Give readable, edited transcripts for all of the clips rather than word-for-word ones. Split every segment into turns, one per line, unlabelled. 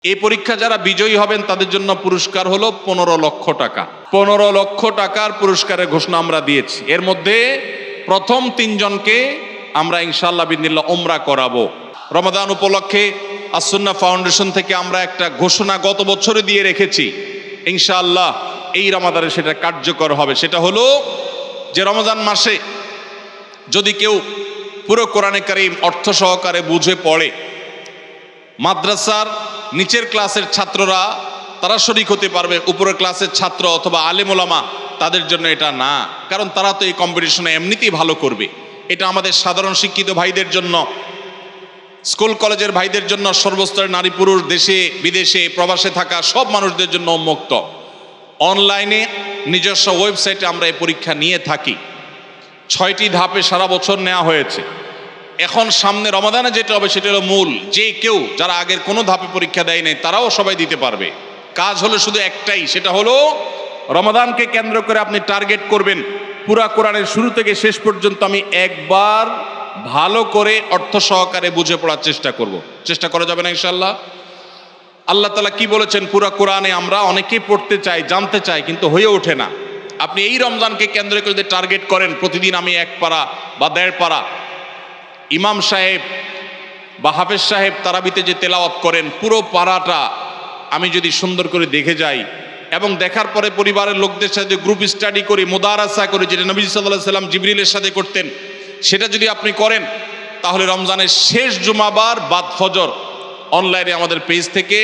এই পরীক্ষা যারা বিজয়ী হবেন তাদের জন্য পুরস্কার হলো 15 লক্ষ টাকা। 15 লক্ষ টাকার পুরস্কারের ঘোষণা আমরা দিয়েছি। এর মধ্যে প্রথম 3 জনকে আমরা ইনশাআল্লাহ বিদিনিল্লাহ উমরা করাবো। রমাদান উপলক্ষে আস-সুন্নাহ ফাউন্ডেশন থেকে আমরা একটা ঘোষণা গত বছরে দিয়ে রেখেছি, ইনশাআল্লাহ এই রমাদানে সেটা কার্যকর হবে। সেটা হলো যে রমজান মাসে যদি কেউ পুরো কোরআনে কারীম অর্থ সহকারে বুঝে পড়ে, মাদ্রাসার নিচের ক্লাসের ছাত্ররা তারা শরীক হতে পারবে, উপরের ক্লাসের ছাত্র অথবা আলেম ওলামা তাদের জন্য এটা না, কারণ তারা তো এই কম্পিটিশনে এমনিতেই ভালো করবে। এটা আমাদের সাধারণ শিক্ষিত ভাইদের জন্য, স্কুল কলেজের ভাইদের জন্য, সর্বস্তরের নারী পুরুষ, দেশে বিদেশে প্রবাসে থাকা সব মানুষদের জন্য উন্মুক্ত। অনলাইনে নিজস্ব ওয়েবসাইটে আমরা এই পরীক্ষা নিয়ে থাকি। 6টি ধাপে সারা বছর নেওয়া হয়েছে। এখন সামনে রমাদানে যেটা হবে সেটা হলো মূল, যে কেউ যারা আগের কোনো ধাপে পরীক্ষা দেয় নাই তারাও সবাই দিতে পারবে। কাজ হলো শুধু একটাই, সেটা হলো রমাদানকে কেন্দ্র করে আপনি টার্গেট করবেন পুরা কোরআনের শুরু থেকে শেষ পর্যন্ত আমি একবার ভালো করে অর্থ সহকারে বুঝে পড়ার চেষ্টা করব। চেষ্টা করা যাবে না ইনশাআল্লাহ? আল্লাহ তাআলা কি বলেছেন পুরা কোরআনে? আমরা অনেকেই পড়তে চাই, জানতে চাই, কিন্তু হয়ে ওঠে না। আপনি এই রমজানকে কেন্দ্র করে যদি টার্গেট করেন প্রতিদিন আমি 1 পারা বা 1.5 পারা, ইমাম সাহেব বা হাফেজ সাহেব তারাবিতে যে তেলাওয়াত করেন পুরো পারাটা আমি যদি সুন্দর করে দেখে যাই এবং দেখার পরে পরিবারের লোকদের সাথে গ্রুপ স্টাডি করি, মুদারাসা করি, যেটা নবী সাল্লাল্লাহু আলাইহি সাল্লাম জিবরিলের সাথে করতেন, সেটা যদি আপনি করেন তাহলে রমজানের শেষ জুমাবার বাদ ফজর অনলাইনে আমাদের পেজ থেকে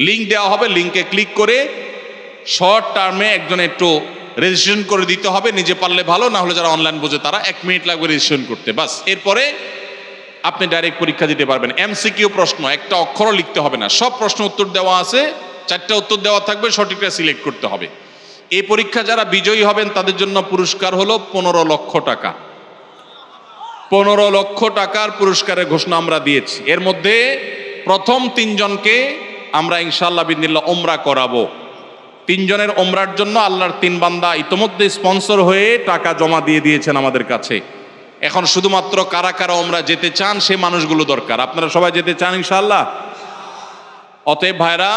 লিঙ্ক দেওয়া হবে। লিঙ্কে ক্লিক করে শর্ট টার্মে একজন একটু রেজিস্ট্রেশন করে দিতে হবে, নিজে পারলে ভালো, না হলে যারা অনলাইন বোঝে তারা 1 মিনিট লাগবে রেজিস্ট্রেশন করতে, বাস। এরপরে আপনি ডাইরেক্ট পরীক্ষা দিতে পারবেন। এমসিকিউ প্রশ্ন, একটা অক্ষরও লিখতে হবে না, সব প্রশ্ন উত্তর দেওয়া আছে, 4টা উত্তর দেওয়া থাকবে, সঠিকটা সিলেক্ট করতে হবে। এই পরীক্ষা যারা বিজয়ী হবেন তাদের জন্য পুরস্কার হলো 15 লক্ষ টাকা। 15 লক্ষ টাকার পুরস্কারের ঘোষণা আমরা দিয়েছি। এর মধ্যে প্রথম 3 জনকে আমরা ইনশাআল্লাহ বিদিনিল্লাহ উমরা করাবো। 3 জনের উমরার জন্য আল্লাহর 3 বান্দা ইতোমধ্যে স্পন্সর হয়ে টাকা জমা দিয়ে দিয়েছেন আমাদের কাছে। এখন শুধুমাত্র কারা কারা উমরা যেতে চান সে মানুষগুলো দরকার। আপনারা সবাই যেতে চান ইনশাআল্লাহ? অতএব ভাইরা,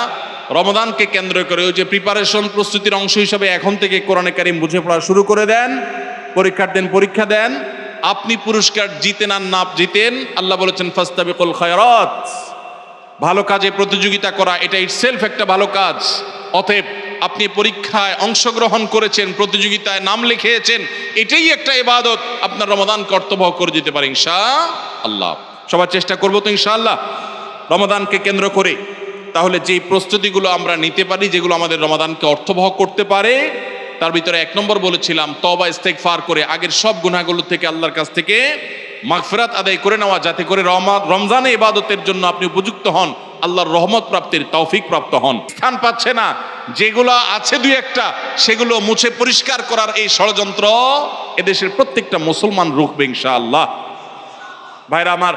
রমাদানকে কেন্দ্র করে ওই যে প্রিপারেশন, প্রস্তুতির অংশ হিসাবে এখন থেকে কোরআনে কারীম বুঝে পড়া শুরু করে দেন। পরীক্ষার দিন পরীক্ষা দেন। আপনি পুরস্কার জিতেন আর না জিতেন, আল্লাহ বলেছেন ফাস্তাবিকুল খায়রাত, ভালো কাজে প্রতিযোগিতা করা এটা ইটসেলফ একটা ভালো কাজ। অতএব আপনি পরীক্ষায় অংশগ্রহণ করেছেন, প্রতিযোগিতায় নাম লিখিয়েছেন, এটাই একটা ইবাদত। আপনার রমাদান কর্তব্য করে যেতে পারে ইনশাআল্লাহ। সবার চেষ্টা করবো তো ইনশাআল্লাহ রমাদানকে কেন্দ্র করে। তাহলে যেই প্রস্তুতিগুলো আমরা নিতে পারি, যেগুলো আমাদের রমাদানকে অর্থবহ করতে পারে, তার ভিতরে 1 নম্বর বলেছিলাম তওবা ইস্তেগফার করে আগের সব গুনাহগুলো থেকে আল্লাহর কাছ থেকে মাগফিরাত আদায় করে নেওয়া, যাতে করে রমজানে ইবাদতের জন্য আপনি উপযুক্ত হন, আল্লাহর রহমত প্রাপ্তির তৌফিক প্রাপ্ত হন। স্থান পাচ্ছে না, যেগুলো আছে 2-1টা সেগুলো মুছে পরিষ্কার করার এই ষড়যন্ত্র এদেশের প্রত্যেকটা মুসলমান রুখবে ইনশাআল্লাহ। ভাইরা আমার,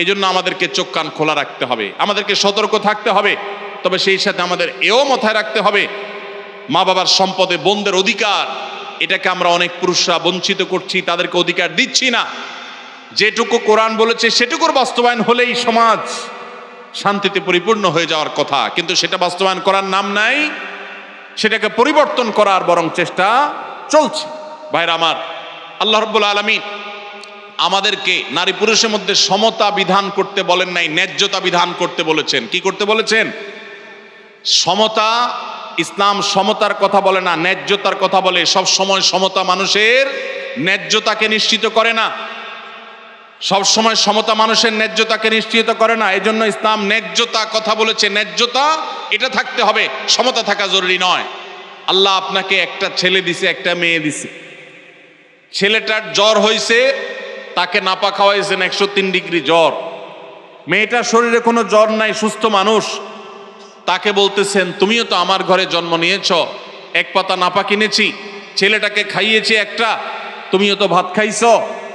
এই জন্য আমাদেরকে চোখ কান খোলা রাখতে হবে, আমাদেরকে সতর্ক থাকতে হবে। তবে সেই সাথে আমাদের এও মাথায় রাখতে হবে মা বাবার সম্পদে বোনদের অধিকার, এটাকে আমরা অনেক পুরুষরা বঞ্চিত করছি, তাদেরকে অধিকার দিচ্ছি না। যেটুকু কোরআন বলেছে সেটুকুর বাস্তবায়ন হলেই সমাজ শান্তিতে পরিপূর্ণ হয়ে যাওয়ার কথা, কিন্তু সেটা বাস্তবায়ন করার নাম নাই, সেটাকে পরিবর্তন করার বরং চেষ্টা চলছে। ভাইরা আমার, আল্লাহ রাব্বুল আলামিন আমাদেরকে নারী পুরুষের মধ্যে সমতা বিধান করতে বলেন নাই, ন্যায্যতা বিধান করতে বলেছেন। কি করতে বলেছেন? সমতা। ইসলাম সমতার কথা বলে না, ন্যায্যতার কথা বলে। সব সময় সমতা মানুষের ন্যায্যতাকে নিশ্চিত করে না, সব সময় সমতা মানুষের ন্যায্যতাকে নিশ্চিত করে না। এই জন্য ইসলাম ন্যায্যতা কথা বলেছে। ন্যায্যতা এটা থাকতে হবে, সমতা থাকা জরুরি নয়। আল্লাহ আপনাকে একটা ছেলে দিছে, একটা মেয়ে দিছে। ছেলেটার জ্বর হয়েছে, তাকে নাপা খাওয়াইছেন 103 ডিগ্রি জ্বর। মেয়েটার শরীরে কোনো জ্বর নাই, সুস্থ মানুষ, তাকে বলতেছেন তুমিও তো আমার ঘরে জন্ম নিয়েছ, 1 পাতা নাপা কিনেছি, ছেলেটাকে খাইয়েছি একটা, তুমিও তো ভাত খাইছো,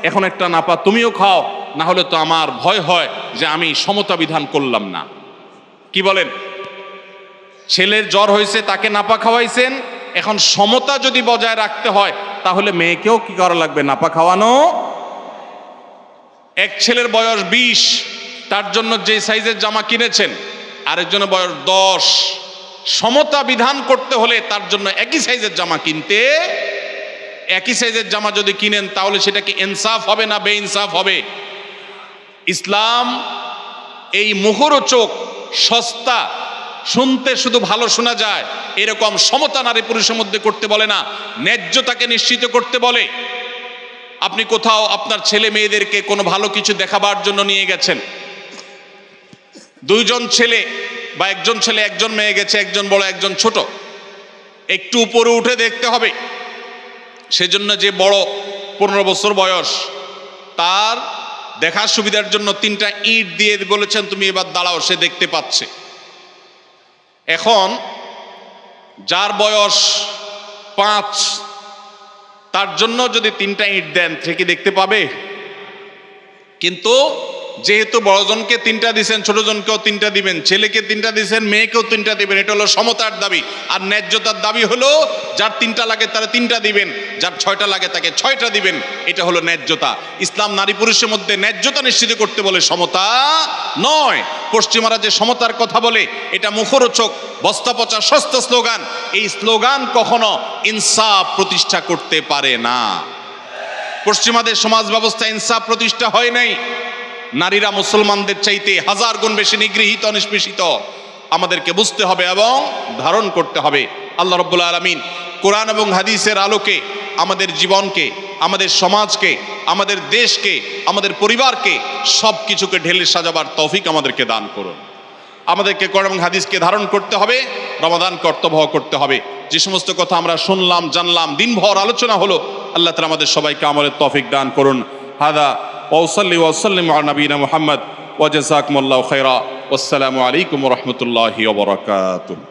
এখন একটা নাপা তুমিও খাও, না হলে তো আমার ভয় হয় যে আমি সমতা বিধান করলাম না। কি বলেন? ছেলের জ্বর হয়েছে, তাকে নাপা খাওয়াইছেন, এখন সমতা যদি বজায় রাখতে হয় তাহলে মেয়েকেও কি করা লাগবে? নাপা খাওয়ানো। এক ছেলের বয়স 20, তার জন্য যে সাইজের জামা কিনেছেন আরেকজনের বয়স 10। সমতা বিধান করতে হলে তার জন্য একই সাইজের জামা কিনতে, একই সাইজের জামা যদি কিনেন তাহলে সেটা কি ইনসাফ হবে না বেইনসাফ হবে? ইসলাম এই মুখরোচক, সস্তা, শুনতে শুধু ভালো শোনা যায় এরকম সমতা নারী পুরুষের মধ্যে করতে বলে না, ন্যায্যতাকে নিশ্চিত করতে বলে। আপনি কোথাও আপনার ছেলে মেয়েদেরকে কোনো ভালো কিছু দেখাবার জন্য নিয়ে গেছেন, দুইজন ছেলে বা একজন ছেলে একজন মেয়ে গেছে, একজন বড় একজন ছোট, একটু উপরে উঠে দেখতে হবে। সেজন্য যে বড় 15 বছর বয়স, তার দেখার সুবিধার জন্য 3টা ইট দিয়ে বলেছেন তুমি এবার দাঁড়াও, সে দেখতে পাচ্ছে। এখন যার বয়স 5, তার জন্য যদি 3টা ইট দেন সে কি দেখতে পাবে? কিন্তু যেহেতু বড়জনকে 3টা দিবেন, ছোটজনকেও 3টা দিবেন, ছেলেকে 3টা দিবেন, মেয়েকেও 3টা দিবেন, এটা হলো সমতার দাবি। আর ন্যায্যতার দাবি হলো যার 3টা লাগে তারা 3টা দিবেন, যার 6টা লাগে তাকে 6টা দিবেন। এটা হলো ন্যায্যতা। ইসলাম নারী পুরুষের মধ্যে ন্যায্যতা নিশ্চিত করতে বলে, সমতা নয়। পশ্চিমারা যে সমতার কথা বলে এটা মুখরোচক, বস্তা পচা সস্তা স্লোগান। এই স্লোগান কখনো ইনসাফ প্রতিষ্ঠা করতে পারে না। পশ্চিমাদের সমাজ ব্যবস্থা ইনসাফ প্রতিষ্ঠা হয় নাই। নারীরা মুসলমানদের চাইতে 1000 গুণ বেশি নিগৃহীত, নিষ্পেষিত। আমাদেরকে বুঝতে হবে এবং ধারণ করতে হবে। আল্লাহ রাব্বুল আলামিন কোরআন এবং হাদিসের আলোকে আমাদের জীবনকে, আমাদের সমাজকে, আমাদের দেশকে, আমাদের পরিবারকে সব কিছুকে ঢেলে সাজাবার তৌফিক আমাদেরকে দান করুন। আমাদেরকে কোরআন এবং হাদিসকে ধারণ করতে হবে, রমাদান কর্তব্য করতে হবে। যে সমস্ত কথা আমরা শুনলাম, জানলাম, দিনভর আলোচনা হলো, আল্লাহ তাআলা আমাদের সবাইকে আমলের তৌফিক দান করুন। হাদা ওয়াসাল্লি ওয়াসাল্লিম আলা নবিয়িনা মুহাম্মদ ওয়া জাযাকুমুল্লাহু খাইরা। ওয়াসসালামু আলাইকুম ওয়া রাহমাতুল্লাহি ওয়া বারাকাতুহু।